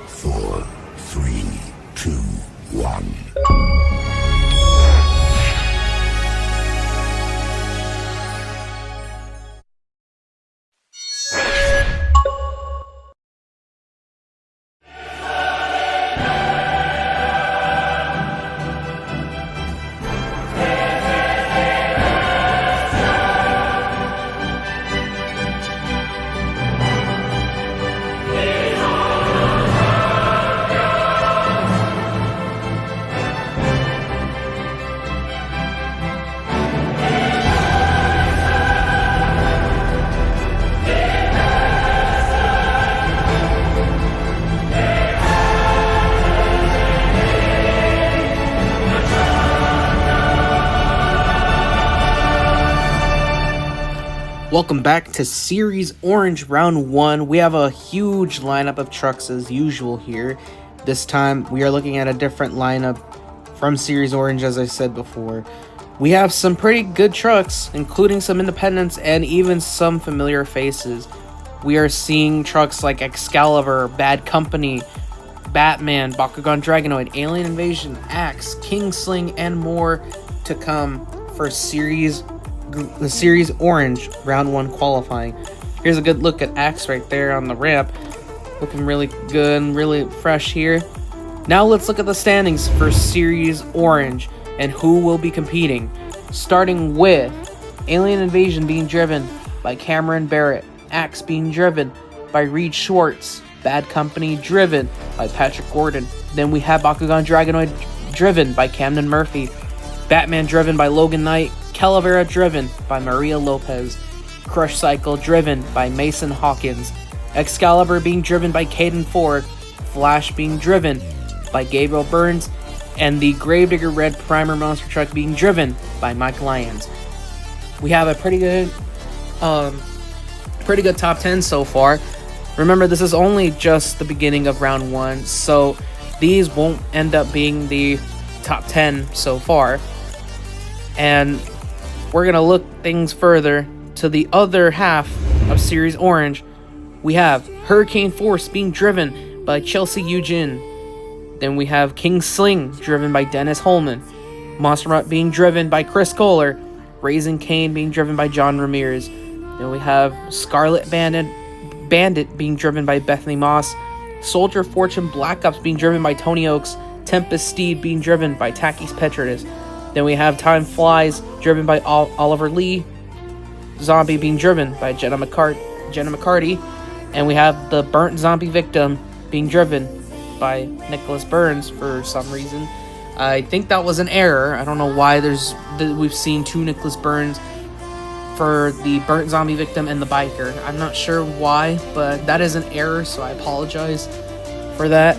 4, 3, 2, 1. Welcome back to Series Orange Round 1. We have a huge lineup of trucks as usual here. This time we are looking at a different lineup from Series Orange, as I said before. We have some pretty good trucks, including some independents and even some familiar faces. We are seeing trucks like Excaliber, Bad Company, Batman, Bakugan Dragonoid, Alien Invasion, Axe, Kingsling, and more to come for the Series Orange Round 1 qualifying. Here's a good look at Axe right there on the ramp. Looking really good and really fresh here. Now let's look at the standings for Series Orange and who will be competing. Starting with Alien Invasion being driven by Cameron Barrett. Axe being driven by Reed Schwartz. Bad Company driven by Patrick Gordon. Then we have Bakugan Dragonoid driven by Camden Murphy. Batman driven by Logan Knight. Excaliber driven by Maria Lopez. Crush Cycle driven by Mason Hawkins. Excaliber being driven by Caden Ford. Flash being driven by Gabriel Burns. And the Gravedigger Red Primer Monster Truck being driven by Mike Lyons. We have a pretty good top 10 so far. Remember, this is only just the beginning of round 1, so these won't end up being the top 10 so far. And we're going to look things further to the other half of Series Orange. We have Hurricane Force being driven by Chelsea Eugene. Then we have King Sling driven by Dennis Holman. Monster Mutt being driven by Chris Kohler. Raising Cane being driven by John Ramirez. Then we have Scarlet Bandit being driven by Bethany Moss. Soldier Fortune Black Ops being driven by Tony Oaks. Tempest Steed being driven by Takis Petridis. Then we have Time Flies driven by Oliver Lee. Zombie being driven by Jenna McCarty. And we have the Burnt Zombie Victim being driven by Nicholas Burns for some reason. I think that was an error. I don't know why we've seen two Nicholas Burns for the Burnt Zombie Victim and the Biker. I'm not sure why, but that is an error, so I apologize for that.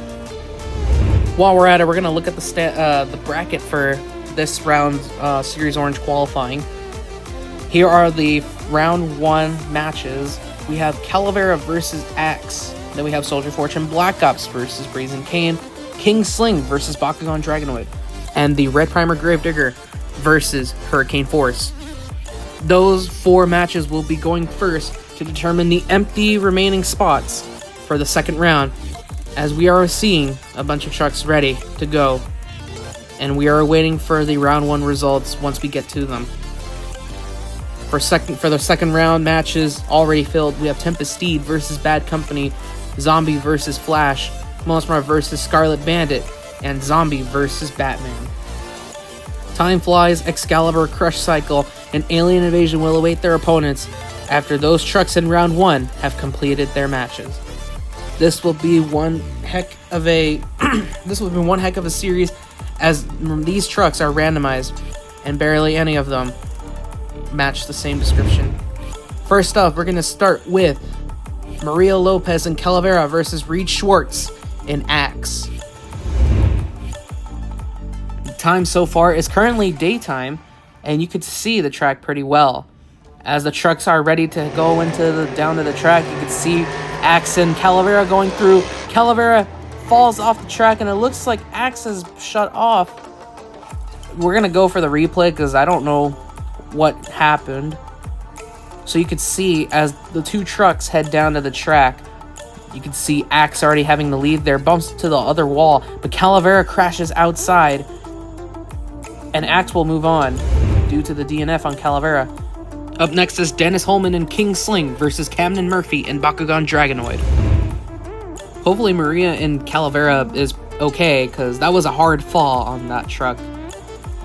While we're at it, we're going to look at the bracket for this round Series Orange qualifying. Here are the round 1 matches. We have Calavera versus Axe. Then we have Soldier Fortune Black Ops versus Brazen Cane. King Sling versus Bakugan Dragonoid. And the Red Primer Gravedigger versus Hurricane Force. Those 4 matches will be going first to determine the empty remaining spots for the second round, as we are seeing a bunch of trucks ready to go. And we are waiting for the round 1 results once we get to them. For the second round matches already filled, we have Tempest Steed versus Bad Company, Zombie versus Flash, Monster versus Scarlet Bandit, and Zombie versus Batman. Time Flies, Excaliber, Crush Cycle, and Alien Invasion will await their opponents after those trucks in round 1 have completed their matches. This will be one heck of a series, as these trucks are randomized and barely any of them match the same description. First up, we're going to start with Maria Lopez and Calavera versus Reed Schwartz in Axe. The time so far is currently daytime, and you can see the track pretty well. As the trucks are ready to go down to the track, you can see Axe and Calavera going through. Calavera falls off the track, and it looks like Axe is shut off. We're going to go for the replay because I don't know what happened. So you could see as the two trucks head down to the track, You can see Axe already having the lead there, bumps to the other wall, but Calavera crashes outside, and Axe will move on due to the DNF on Calavera. Up next is Dennis Holman and King Sling versus Camden Murphy and Bakugan Dragonoid. Hopefully Maria and Calavera is okay, because that was a hard fall on that truck.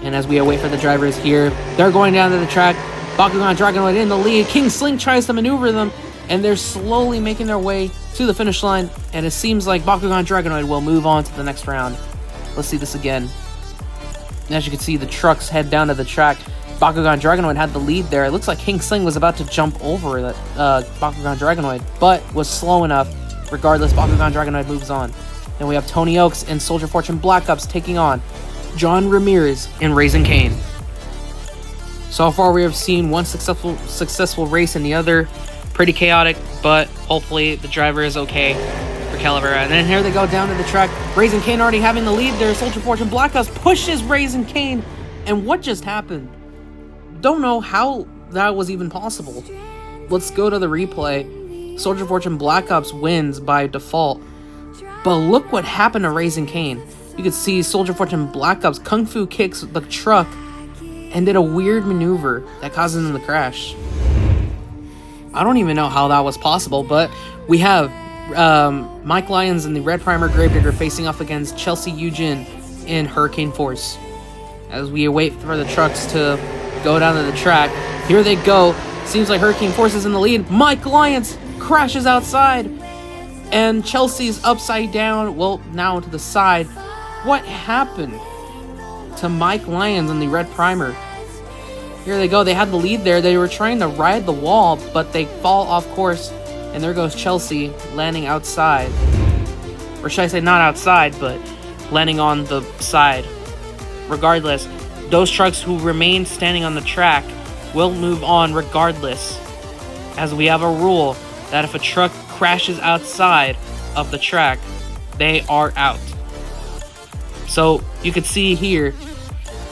And as we await for the drivers here, they're going down to the track. Bakugan Dragonoid in the lead. King Sling tries to maneuver them, and they're slowly making their way to the finish line, and it seems like Bakugan Dragonoid will move on to the next round. Let's see this again. As you can see, the trucks head down to the track. Bakugan Dragonoid had the lead there. It looks like King Sling was about to jump over that Bakugan Dragonoid, but was slow enough. Regardless, Bakugan Dragonoid moves on. Then we have Tony Oaks and Soldier Fortune Black Ops taking on John Ramirez and Raising Cane. So far, we have seen one successful race and the other pretty chaotic, but hopefully the driver is okay for Calavera. And then here they go down to the track. Raising Cane already having the lead there. Soldier Fortune Black Ops pushes Raising Cane. And what just happened? Don't know how that was even possible. Let's go to the replay. Soldier Fortune Black Ops wins by default. But look what happened to Raising Cane. You could see Soldier Fortune Black Ops Kung Fu kicks the truck and did a weird maneuver that causes him to crash. I don't even know how that was possible, but we have Mike Lyons and the Red Primer Gravedigger facing off against Chelsea Eugene in Hurricane Force. As we await for the trucks to go down to the track, here they go. Seems like Hurricane Force is in the lead. Mike Lyons crashes outside, and Chelsea's upside down, well, now to the side. What happened to Mike Lyons and the Red Primer? Here they go. They had the lead there. They were trying to ride the wall, but they fall off course. And there goes Chelsea landing outside. Or should I say not outside, but landing on the side. Regardless, those trucks who remain standing on the track will move on regardless. As we have a rule that if a truck crashes outside of the track, they are out. So you can see here,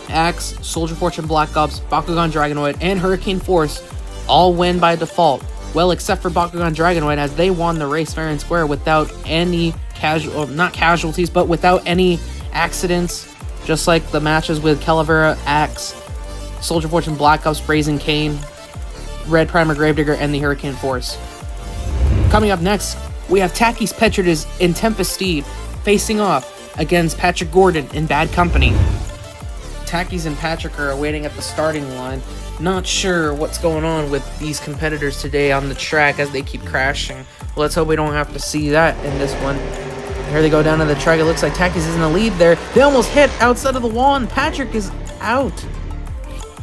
Axe, Soldier Fortune Black Ops, Bakugan Dragonoid, and Hurricane Force all win by default. Well, except for Bakugan Dragonoid, as they won the race fair and square without any not casualties, but without any accidents. Just like the matches with Calavera, Axe, Soldier Fortune Black Ops, Raising Cane, Red Primer Gravedigger, and the Hurricane Force. Coming up next, we have Takis Petridis and Tempest Steed facing off against Patrick Gordon in Bad Company. Takis and Patrick are waiting at the starting line. Not sure what's going on with these competitors today on the track as they keep crashing. Well, let's hope we don't have to see that in this one. Here they go down to the track. It looks like Takis is in the lead there. They almost hit outside of the wall, and Patrick is out.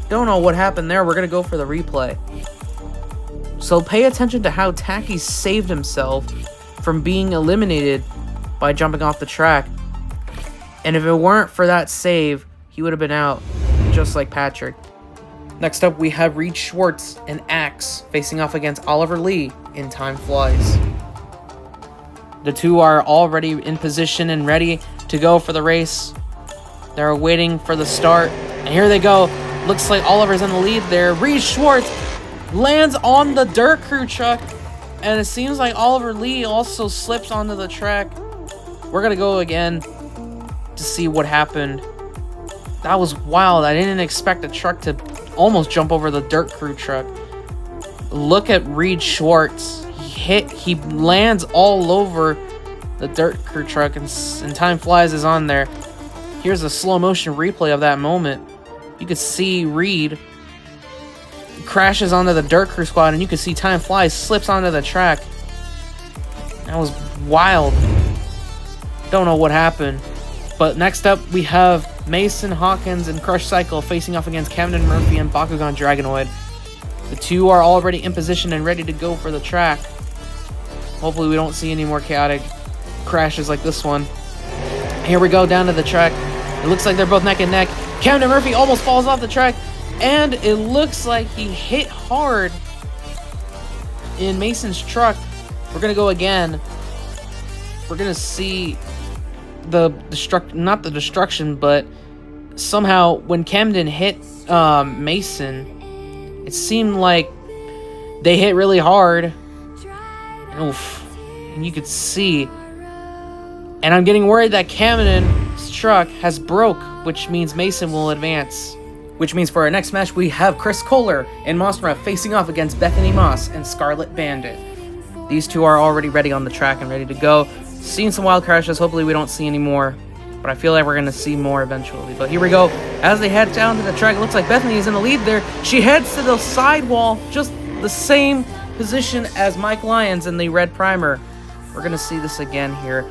Don't know what happened there. We're going to go for the replay. So pay attention to how Takis saved himself from being eliminated by jumping off the track. And if it weren't for that save, he would have been out, just like Patrick. Next up, we have Reed Schwartz and Axe facing off against Oliver Lee in Time Flies. The two are already in position and ready to go for the race. They're waiting for the start. And here they go. Looks like Oliver's in the lead there. Reed Schwartz lands on the dirt crew truck. And it seems like Oliver Lee also slips onto the track. We're going to go again to see what happened. That was wild. I didn't expect a truck to almost jump over the dirt crew truck. Look at Reed Schwartz. He lands all over the dirt crew truck, and Time Flies is on there. Here's a slow motion replay of that moment. You could see Reed crashes onto the dirt crew squad, and you can see Time Flies slips onto the track. That was wild. Don't know what happened. But next up, we have Mason Hawkins and Crush Cycle facing off against Camden Murphy and Bakugan Dragonoid. The two are already in position and ready to go for the track. Hopefully we don't see any more chaotic crashes like this one. Here we go down to the track. It looks like they're both neck and neck. Camden Murphy almost falls off the track, and it looks like he hit hard in Mason's truck. We're going to go again. We're going to see not the destruction, but somehow when Camden hit Mason, it seemed like they hit really hard. Oof. and you could see. And I'm getting worried that Cameron's truck has broke, which means Mason will advance. Which means for our next match, we have Chris Kohler and Mossra facing off against Bethany Moss and Scarlet Bandit. These two are already ready on the track and ready to go. Seeing some wild crashes, hopefully we don't see any more. But I feel like we're going to see more eventually. But here we go. As they head down to the track, it looks like Bethany is in the lead there. She heads to the sidewall, just the same position as Mike Lyons in the red primer. We're going to see this again here.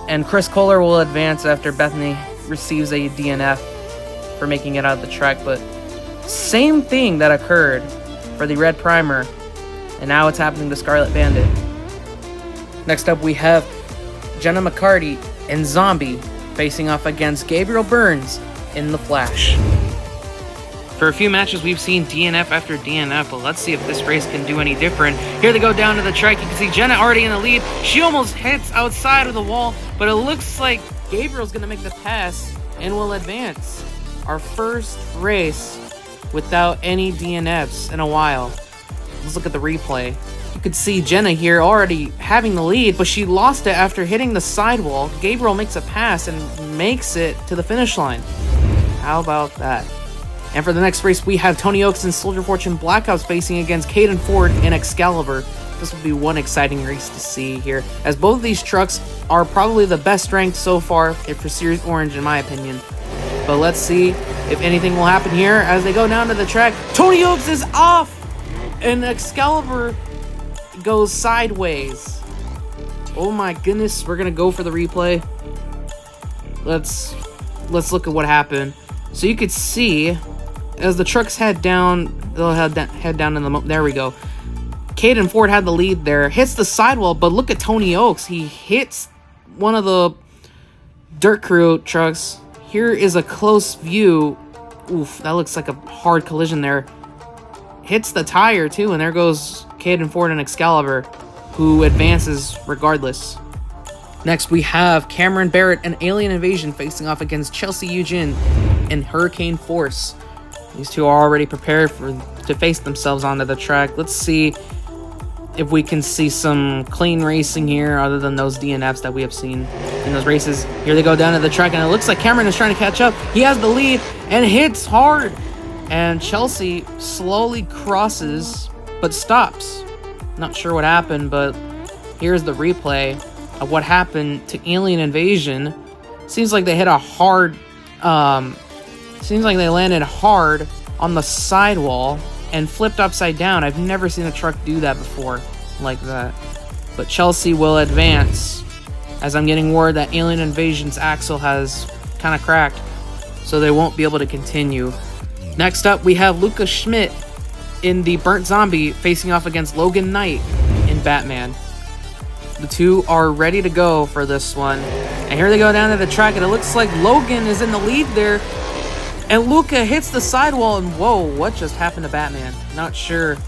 And Chris Kohler will advance after Bethany receives a DNF for making it out of the track. But same thing that occurred for the red primer. And now it's happening to Scarlet Bandit. Next up we have Jenna McCarty and Zombie facing off against Gabriel Burns in the Flash. For a few matches, we've seen DNF after DNF, but let's see if this race can do any different. Here they go down to the track. You can see Jenna already in the lead. She almost hits outside of the wall, but it looks like Gabriel's going to make the pass and will advance. Our first race without any DNFs in a while. Let's look at the replay. You could see Jenna here already having the lead, but she lost it after hitting the sidewall. Gabriel makes a pass and makes it to the finish line. How about that? And for the next race, we have Tony Oaks and Soldier Fortune Black Ops facing against Caden Ford and Excaliber. This will be one exciting race to see here, as both of these trucks are probably the best ranked so far for Series Orange in my opinion. But let's see if anything will happen here as they go down to the track. Tony Oaks is off! And Excaliber goes sideways. Oh my goodness, we're gonna go for the replay. Let's look at what happened. So you could see as the trucks head down, they'll head down in the there we go. Caden Ford had the lead there, hits the sidewall, but look at Tony Oaks. He hits one of the Dirt Crew trucks. Here is a close view. Oof, that looks like a hard collision there. Hits the tire too, and there goes Caden Ford and Excaliber, who advances regardless. Next, we have Cameron Barrett and Alien Invasion facing off against Chelsea Eugene and Hurricane Force. These two are already prepared to face themselves onto the track. Let's see if we can see some clean racing here other than those DNFs that we have seen in those races. Here they go down to the track, and it looks like Cameron is trying to catch up. He has the lead and hits hard. And Chelsea slowly crosses, but stops. Not sure what happened, but here's the replay of what happened to Alien Invasion. Seems like they hit a hard, seems like they landed hard on the sidewall and flipped upside down. I've never seen a truck do that before like that. But Chelsea will advance, as I'm getting word that Alien Invasion's axle has kind of cracked, so they won't be able to continue. Next up, we have Lucas Schmidt in the Burnt Zombie facing off against Logan Knight in Batman. The two are ready to go for this one. And here they go down to the track, and it looks like Logan is in the lead there. And Luca hits the sidewall, and whoa, what just happened to Batman? Not sure.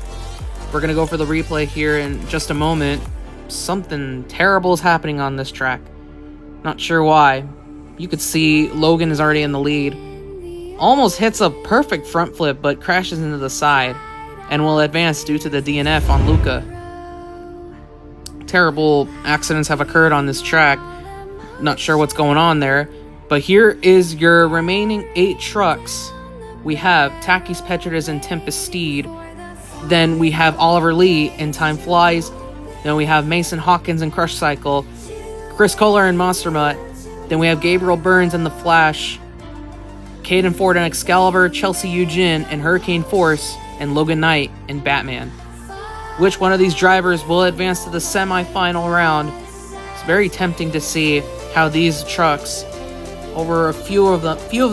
We're going to go for the replay here in just a moment. Something terrible is happening on this track. Not sure why. You could see Logan is already in the lead. Almost hits a perfect front flip, but crashes into the side and will advance due to the DNF on Luca. Terrible accidents have occurred on this track. Not sure what's going on there. But here is your remaining 8 trucks. We have Takis Petridis and Tempest Steed. Then we have Oliver Lee in Time Flies. Then we have Mason Hawkins and Crush Cycle. Chris Kohler and Monster Mutt. Then we have Gabriel Burns and The Flash. Caden Ford and Excaliber, Chelsea Eugene and Hurricane Force, and Logan Knight and Batman. Which one of these drivers will advance to the semi-final round? It's very tempting to see how these trucks, over a few of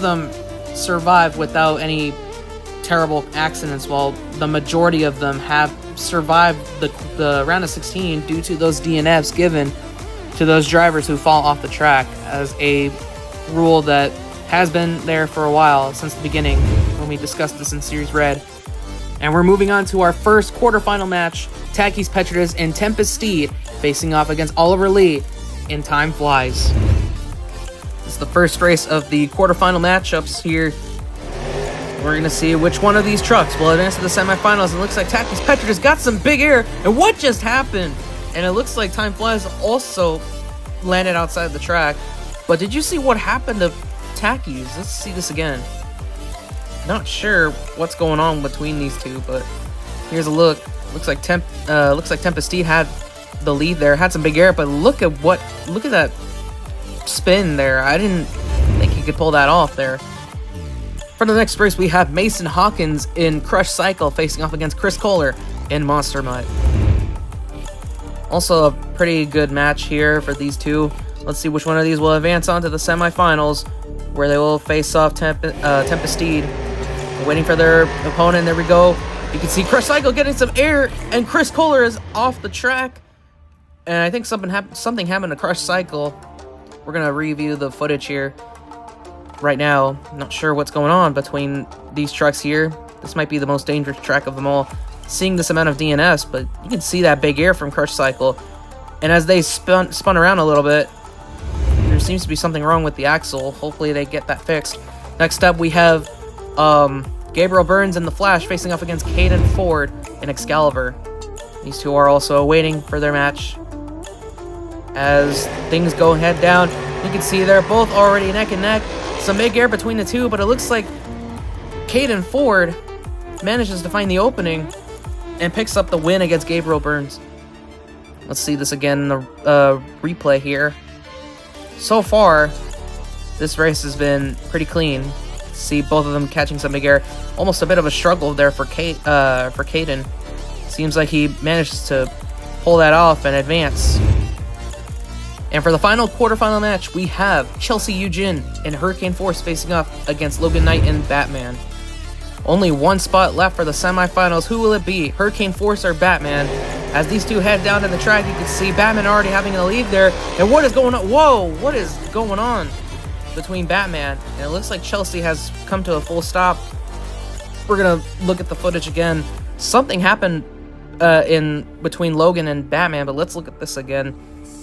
them survived without any terrible accidents, while the majority of them have survived the round of 16 due to those DNFs given to those drivers who fall off the track, as a rule that has been there for a while, since the beginning when we discussed this in Series Red. And we're moving on to our first quarterfinal match, Takis Petridis and Tempest Steed facing off against Oliver Lee in Time Flies. This is the first race of the quarterfinal matchups here. We're going to see which one of these trucks will advance to the semifinals. It looks like Takis Petridis got some big air. And what just happened? And it looks like Time Flies also landed outside the track. But did you see what happened to Tackies? Let's see this again. Not sure what's going on between these two, but here's a look. Looks like Tempest Steed had the lead there, had some big air, but look at that spin there. I didn't think he could pull that off there. For the next race, we have Mason Hawkins in Crush Cycle facing off against Chris Kohler in Monster Mutt. Also a pretty good match here for these two. Let's see which one of these will advance on to the semifinals, where they will face off Tempest Steed. Waiting for their opponent. There we go. You can see Crush Cycle getting some air, and Chris Kohler is off the track. And I think something happened to Crush Cycle. We're gonna review the footage here right now. Not sure what's going on between these trucks here. This might be the most dangerous track of them all, seeing this amount of DNS, but you can see that big air from Crush Cycle. And as they spun around a little bit, there seems to be something wrong with the axle. Hopefully they get that fixed. Next up, we have Gabriel Burns and the Flash facing off against Caden Ford and Excaliber. These two are also waiting for their match. As things go head down, you can see they're both already neck and neck. Some big air between the two, but it looks like Caden Ford manages to find the opening and picks up the win against Gabriel Burns. Let's see this again in the replay here. So far, this race has been pretty clean. See both of them catching some big air. Almost a bit of a struggle there for Caden. Seems like he managed to pull that off and advance. And for the final quarterfinal match, we have Chelsea Eugene and Hurricane Force facing off against Logan Knight and Batman. Only one spot left for the semifinals. Who will it be? Hurricane Force or Batman? As these two head down to the track, you can see Batman already having the lead there. And what is going on? Whoa! What is going on between Batman? And it looks like Chelsea has come to a full stop. We're gonna look at the footage again. Something happened in between Logan and Batman, but let's look at this again.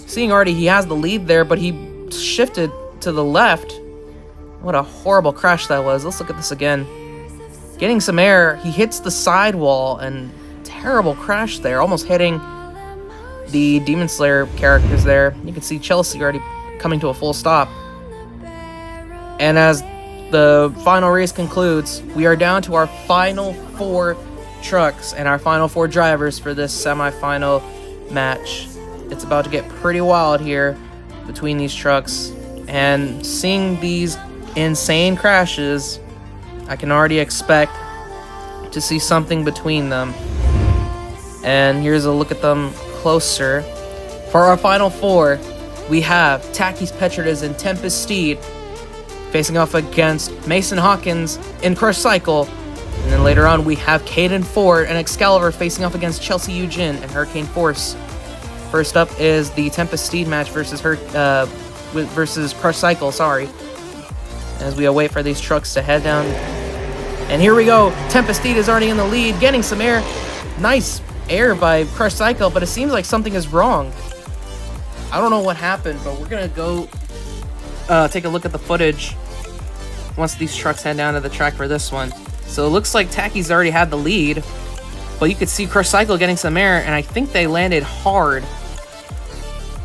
Seeing already he has the lead there, but he shifted to the left. What a horrible crash that was. Let's look at this again. Getting some air, he hits the sidewall, and terrible crash there, almost hitting the Demon Slayer characters there. You can see Chelsea already coming to a full stop. And as the final race concludes, we are down to our final 4 trucks and our final 4 drivers for this semifinal match. It's about to get pretty wild here between these trucks, and seeing these insane crashes, I can already expect to see something between them. And here's a look at them closer. For our final 4, we have Takis Petridis and Tempest Steed facing off against Mason Hawkins in Crush Cycle. And then later on, we have Caden Ford and Excaliber facing off against Chelsea Eugene and Hurricane Force. First up is the Tempest Steed match versus Crush Cycle, sorry. As we await for these trucks to head down. And here we go. Tempest Steed is already in the lead, getting some air. Nice air by Crush Cycle, but it seems like something is wrong. I don't know what happened, but we're gonna go take a look at the footage once these trucks head down to the track for this one. So it looks like Tacky's already had the lead, but you could see Crush Cycle getting some air, and I think they landed hard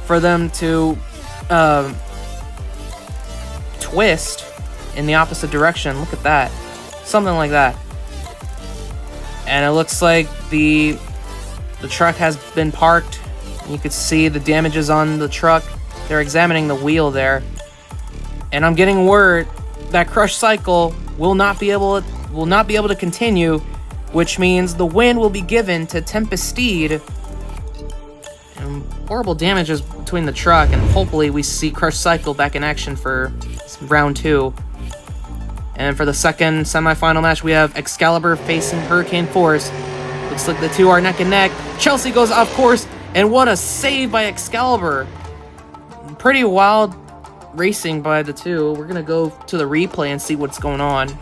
for them to twist in the opposite direction. Look at that. Something like that. And it looks like the truck has been parked. You could see the damages on the truck. They're examining the wheel there. And I'm getting word that Crush Cycle will not be able to continue, which means the win will be given to Tempest Steed. And horrible damages between the truck, and hopefully we see Crush Cycle back in action for round 2. And for the second semifinal match, we have Excaliber facing Hurricane Force. Looks like the two are neck and neck. Chelsea goes off course, and what a save by Excaliber. Pretty wild racing by the two. We're gonna go to the replay and see what's going on.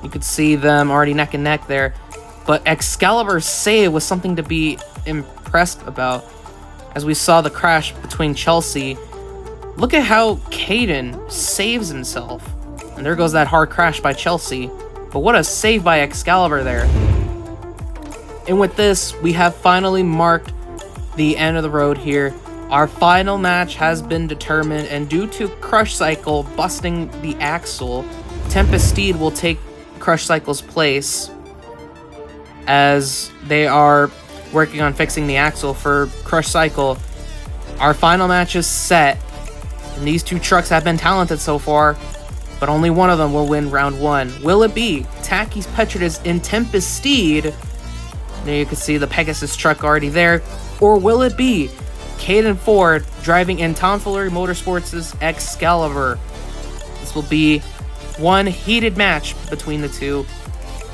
You could see them already neck and neck there, but Excaliber's save was something to be impressed about. As we saw the crash between Chelsea, look at how Caden saves himself. And there goes that hard crash by Chelsea. But what a save by Excaliber there. And with this, we have finally marked the end of the road here. Our final match has been determined, and due to Crush Cycle busting the axle, Tempest Steed will take Crush Cycle's place, as they are working on fixing the axle for Crush Cycle. Our final match is set, and these two trucks have been talented so far, but only one of them will win round 1. Will it be Taki's Petritus in Tempest Steed? There you can see the Pegasus truck already there. Or will it be Caden Ford driving in Tomfoolery Motorsports' Excaliber? This will be one heated match between the two,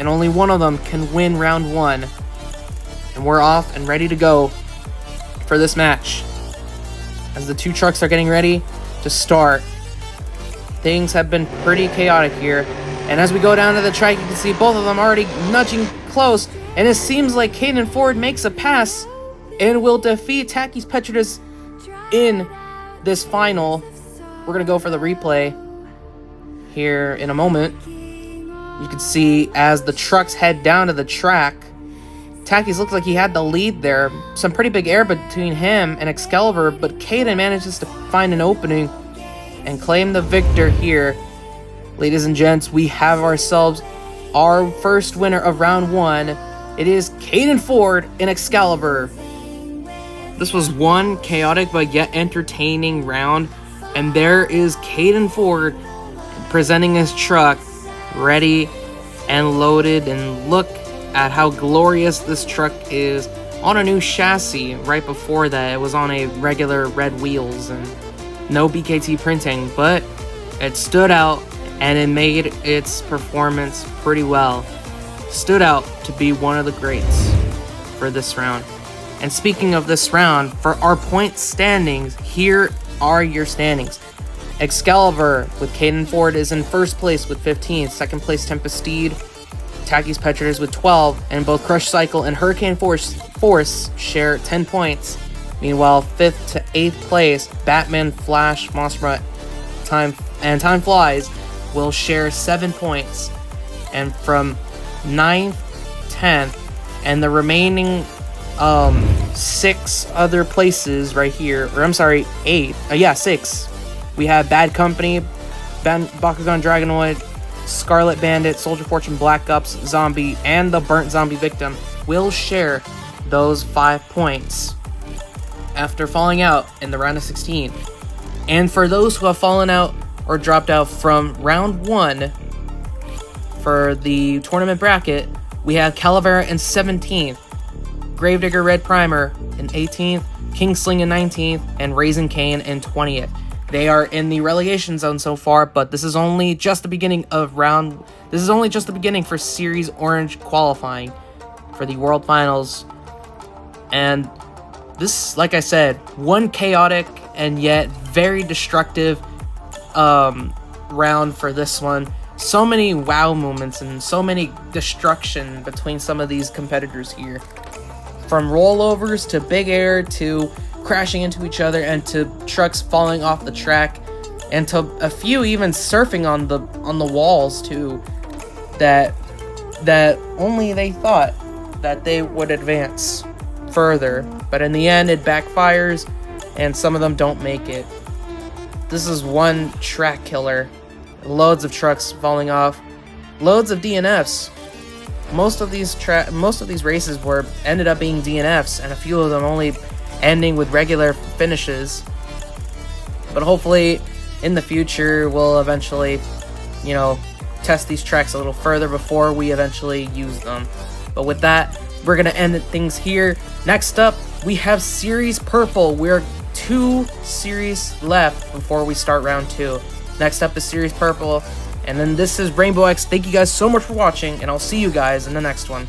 and only one of them can win round 1. And we're off and ready to go for this match, as the two trucks are getting ready to start. Things have been pretty chaotic here, and as we go down to the track, you can see both of them already nudging close, and it seems like Caden Ford makes a pass and will defeat Taki's Petritus in this final. We're gonna go for the replay here in a moment. You can see as the trucks head down to the track, Taki's looked like he had the lead there. Some pretty big air between him and Excaliber, but Caden manages to find an opening and claim the victor here. Ladies and gents, we have ourselves our first winner of round 1. It is Caden Ford in Excaliber. This was one chaotic but yet entertaining round, and there is Caden Ford presenting his truck ready and loaded, and look at how glorious this truck is on a new chassis. Right before that, it was on a regular red wheels and no BKT printing, but it stood out and it made its performance pretty well. Stood out to be one of the greats for this round. And speaking of this round, for our point standings, here are your standings. Excaliber with Caden Ford is in first place with 15. Second place, Tempest Steed. Taki's Petritus with 12. And both Crush Cycle and Hurricane Force share 10 points. Meanwhile, 5th to 8th place, Batman, Flash, Mossrut, Time Flies will share 7 points. And from 9th, 10th, and the remaining 6 other places right here, or I'm sorry, 8, 6. We have Bad Company, Bakugan Dragonoid, Scarlet Bandit, Soldier Fortune, Black Ops, Zombie, and the Burnt Zombie Victim will share those 5 points after falling out in the round of 16. And for those who have fallen out or dropped out from round 1 for the tournament bracket, we have Calavera in 17th, Gravedigger Red Primer in 18th, Kingsling in 19th, and Raisin Cane in 20th. They are in the relegation zone so far, but this is only just the beginning of This is only just the beginning for Series Orange qualifying for the World Finals. And this, like I said, one chaotic and yet very destructive round for this one. So many wow moments and so many destruction between some of these competitors here. From rollovers to big air to crashing into each other and to trucks falling off the track, and to a few even surfing on the walls too, that only they thought that they would advance further, but in the end it backfires and some of them don't make it. This is one track killer. Loads of trucks falling off, loads of DNFs. Most of these races ended up being DNFs, and a few of them only ending with regular finishes. But hopefully in the future we'll eventually, test these tracks a little further before we eventually use them. But with that, we're gonna end things here. Next up, we have Series Purple. We're 2 series left before we start round 2. Next up is Series Purple, and then this is Rainbow X. Thank you guys so much for watching, and I'll see you guys in the next one.